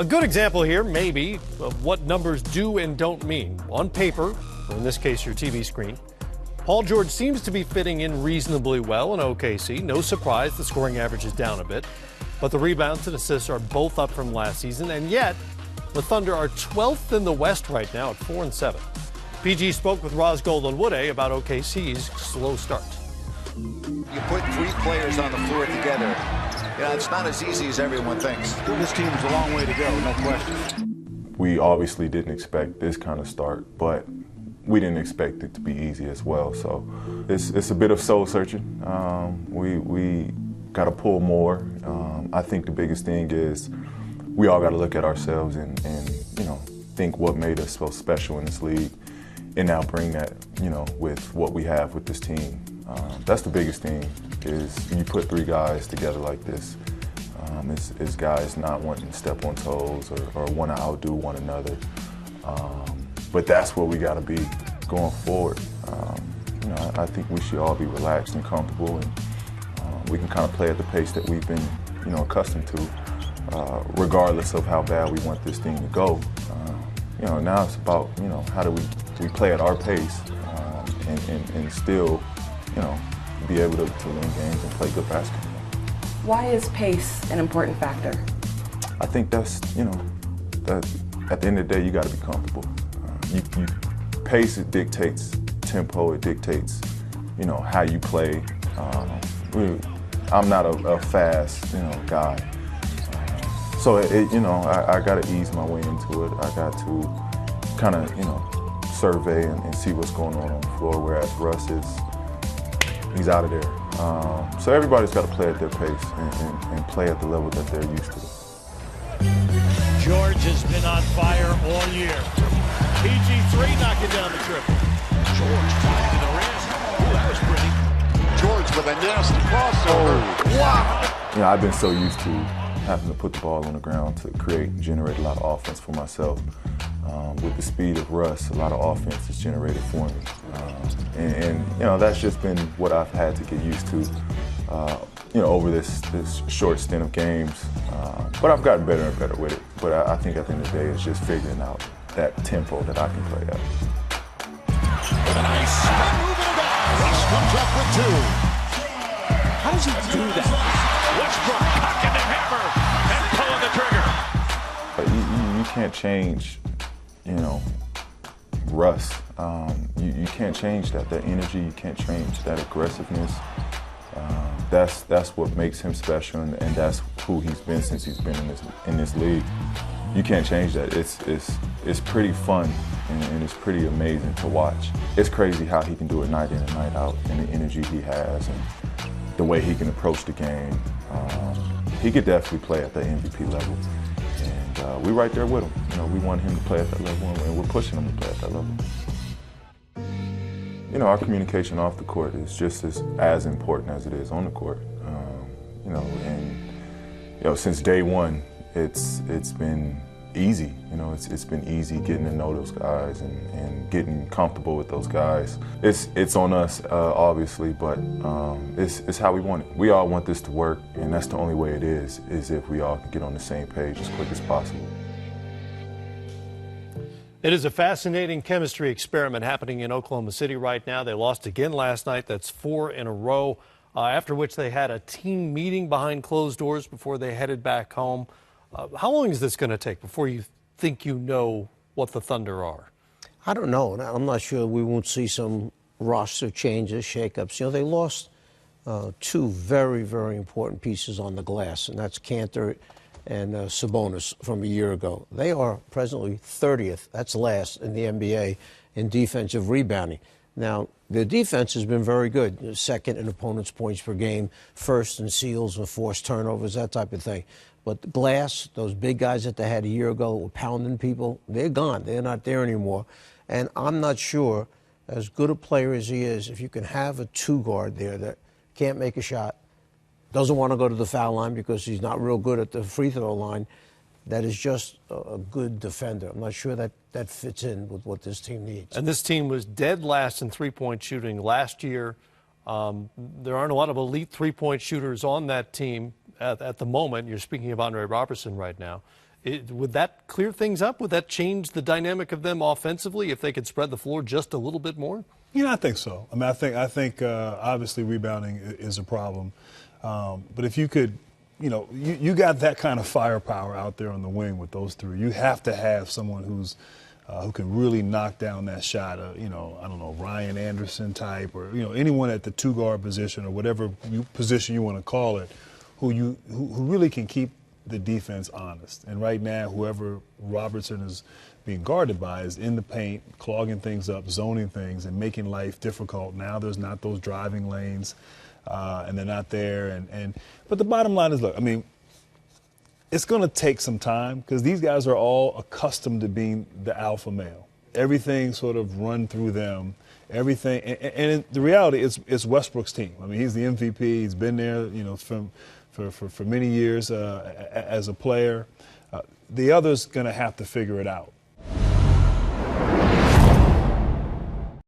A good example here, maybe, of what numbers do and don't mean. On paper, or in this case your TV screen, Paul George seems to be fitting in reasonably well in OKC. No surprise the scoring average is down a bit, but the rebounds and assists are both up from last season, and yet the Thunder are 12th in the West right now at 4-7. PG spoke with Onwude about OKC's slow start. You put three players on the floor together. It's not as easy as everyone thinks. This team is a long way to go, no question. We obviously didn't expect this kind of start, but we didn't expect it to be easy as well. So it's a bit of soul searching. We got to pull more. I think the biggest thing is we all got to look at ourselves and think what made us so special in this league, and now bring that with what we have with this team. That's the biggest thing, is you put three guys together like this. It's guys not wanting to step on toes or want to outdo one another. But that's where we got to be going forward. I think we should all be relaxed and comfortable, and we can kind of play at the pace that we've been accustomed to, regardless of how bad we want this thing to go. Now it's about how do we play at our pace and still be able to win games and play good basketball. Why is pace an important factor? I think that's, that at the end of the day, you got to be comfortable. Pace, it dictates tempo, it dictates, how you play. I'm not a fast, guy. So, I got to ease my way into it. I got to kind of, survey and see what's going on the floor, whereas Russ he's out of there. So everybody's got to play at their pace and play at the level that they're used to. George has been on fire all year. PG3 knocking down the triple. George tied to the wrist. Ooh, that was pretty. George with a nasty crossover. Oh. Wow. I've been so used to having to put the ball on the ground to create and generate a lot of offense for myself. With the speed of Russ, a lot of offense is generated for me. And that's just been what I've had to get used to, over this short stint of games. But I've gotten better and better with it. But I think at the end of the day, it's just figuring out that tempo that I can play at. With a nice spin move and a dive. Russ comes up with two. How does he do that? Westbrook cocking the hammer and pulling the trigger. But you can't change, Russ. You can't change that energy. You can't change that aggressiveness. That's what makes him special, and that's who he's been since he's been in this league. You can't change that. It's pretty fun and it's pretty amazing to watch. It's crazy how he can do it night in and night out, and the energy he has and the way he can approach the game. He could definitely play at the MVP level, and we're right there with him. We want him to play at that level, and we're pushing him to play at that level. Our communication off the court is just as important as it is on the court. Since day one, it's been easy. It's been easy getting to know those guys and getting comfortable with those guys. It's on us, obviously, but it's how we want it. We all want this to work, and that's the only way it is if we all can get on the same page as quick as possible. It is a fascinating chemistry experiment happening in Oklahoma City right now. They lost again last night. That's 4 in a row, after which they had a team meeting behind closed doors before they headed back home. How long is this going to take before you think you know what the Thunder are? I don't know. I'm not sure we won't see some roster changes, shakeups. They lost two very, very important pieces on the glass, and that's Cantor and Sabonis from a year ago. They are presently 30th, that's last in the NBA, in defensive rebounding. Now, their defense has been very good. Second in opponents' points per game, first in steals and forced turnovers, that type of thing. But the glass, those big guys that they had a year ago were pounding people, they're gone. They're not there anymore. And I'm not sure, as good a player as he is, if you can have a two-guard there that can't make a shot, doesn't want to go to the foul line because he's not real good at the free throw line, that is just a good defender. I'm not sure that fits in with what this team needs. And this team was dead last in three-point shooting last year. There aren't a lot of elite three-point shooters on that team at the moment. You're speaking of Andre Robertson right now. Would that clear things up? Would that change the dynamic of them offensively if they could spread the floor just a little bit more? You know, I think so. I mean, I think obviously rebounding is a problem. But if you could, you got that kind of firepower out there on the wing with those three. You have to have someone who can really knock down that shot. I don't know, Ryan Anderson type, or anyone at the two-guard position or whatever position you want to call it, who really can keep the defense honest. And right now, whoever Robertson is being guarded by is in the paint, clogging things up, zoning things, and making life difficult. Now there's not those driving lanes, and they're not there. But the bottom line is, look, I mean, it's going to take some time because these guys are all accustomed to being the alpha male. Everything sort of run through them. Everything, and the reality is, it's Westbrook's team. I mean, he's the MVP. He's been there, for many years as a player. The other's going to have to figure it out.